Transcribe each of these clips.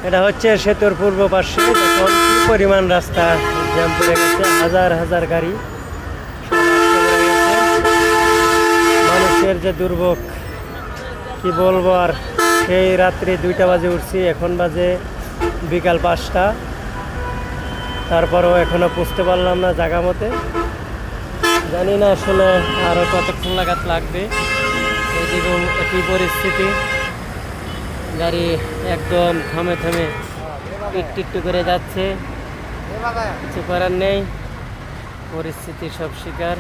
এটা হচ্ছে সেতুর পূর্ব পাশে, দেখুন কি পরিমাণ রাস্তা জ্যাম পড়ে গেছে, হাজার হাজার গাড়ি সব আটকে পড়ে গেছে। মানুষের যে দুর্ভোগ কি বলবো আর। সেই রাত্রি 2টা বাজে উঠছি, এখন বাজে বিকাল 5টা, তারপরেও এখনো পৌঁছতে পারলাম না জায়গা মতে। জানি না আসলে আরও কতক্ষণ লাগাত লাগবে। এইদিকে একই পরিস্থিতি, গাড়ি একদম থামে থামে একটু করে যাচ্ছে, কিছু করার নেই, পরিস্থিতি সব শিকার।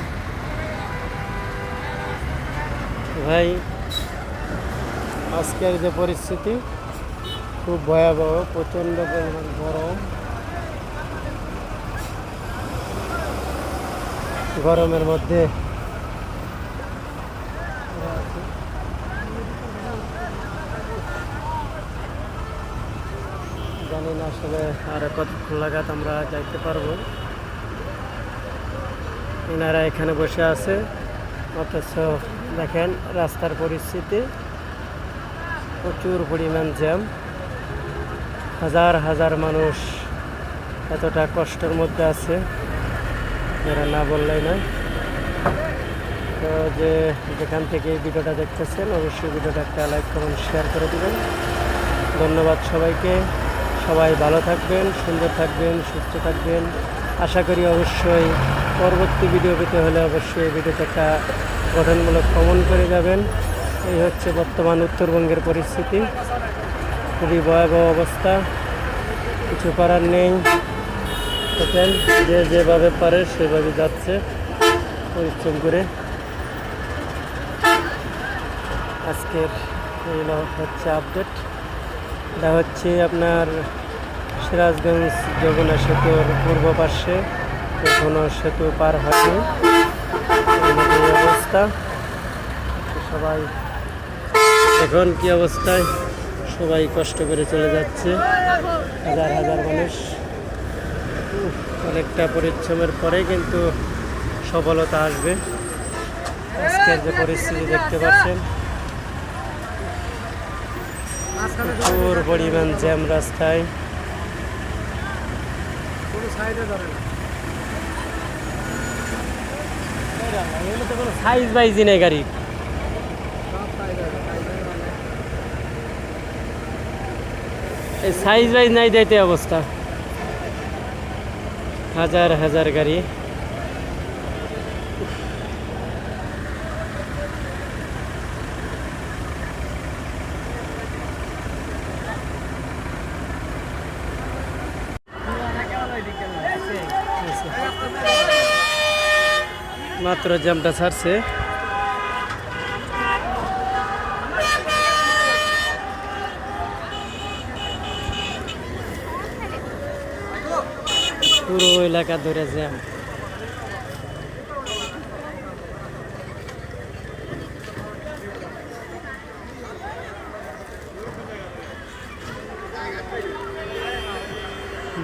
ভাই আজকের যে পরিস্থিতি খুব ভয়াবহ, প্রচণ্ড পরিমাণ গরম, গরমের মধ্যে জানি না আসলে আর কতক্ষণ লাগাত আমরা যাইতে পারবো। এনারা এখানে বসে আছে, অথচ দেখেন রাস্তার পরিস্থিতি, প্রচুর পরিমাণ জ্যাম, হাজার হাজার মানুষ এতটা কষ্টের মধ্যে আছে এরা না বললেই নয়। তো যেখান থেকে এই ভিডিওটা দেখতেছেন অবশ্যই ভিডিওটা একটা লাইক কমেন্ট শেয়ার করে দিবেন। ধন্যবাদ সবাইকে। সবাই ভালো থাকবেন, সুন্দর থাকবেন, সুস্থ থাকবেন। আশা করি অবশ্যই পরবর্তী ভিডিও পেতে হলে অবশ্যই এই ভিডিওতে একটা গঠনমূলক কমেন্ট করে যাবেন। এই হচ্ছে বর্তমান উত্তরবঙ্গের পরিস্থিতি, খুবই ভয়াবহ অবস্থা, কিছু করার নেই। দেখেন যে যেভাবে পারে সেভাবে যাচ্ছে পরিশ্রম করে। আজকের এই হচ্ছে আপডেট। এটা হচ্ছে আপনার সিরাজগঞ্জ যমুনা সেতুর পূর্ব পাশে, এখনো সেতু পার হয়নি, এই অবস্থা। সবাই এখন কি অবস্থায়, সবাই কষ্ট করে চলে যাচ্ছে, হাজার হাজার মানুষ। অনেকটা পরিশ্রমের পরে কিন্তু সফলতা আসবে। আজকের যে পরিস্থিতি দেখতে পাচ্ছেন, প্রচুর পরিমাণ জ্যাম রাস্তায়। সাইজ বাইজি নেই গাড়ি, এই সাইজ বাইজ নাই দিতে অবস্থা, হাজার হাজার গাড়ি। মাত্র জ্যামটা ছাড়ছে, পুরো এলাকা ধরে জ্যাম।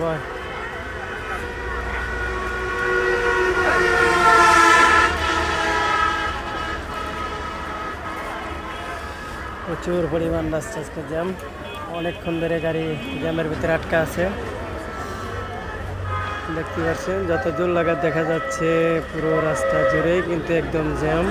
বয় প্রচুর পরিমাণ রাস্তা আজকে জ্যাম, অনেকক্ষণ ধরে গাড়ি জ্যামের ভিতরে আটকা আছে। দেখতে পাচ্ছেন যত দূর লাগাত দেখা যাচ্ছে পুরো রাস্তা জুড়েই কিন্তু একদম জ্যাম।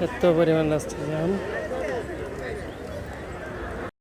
এত পরিমাণ রাস্তা জ্যাম।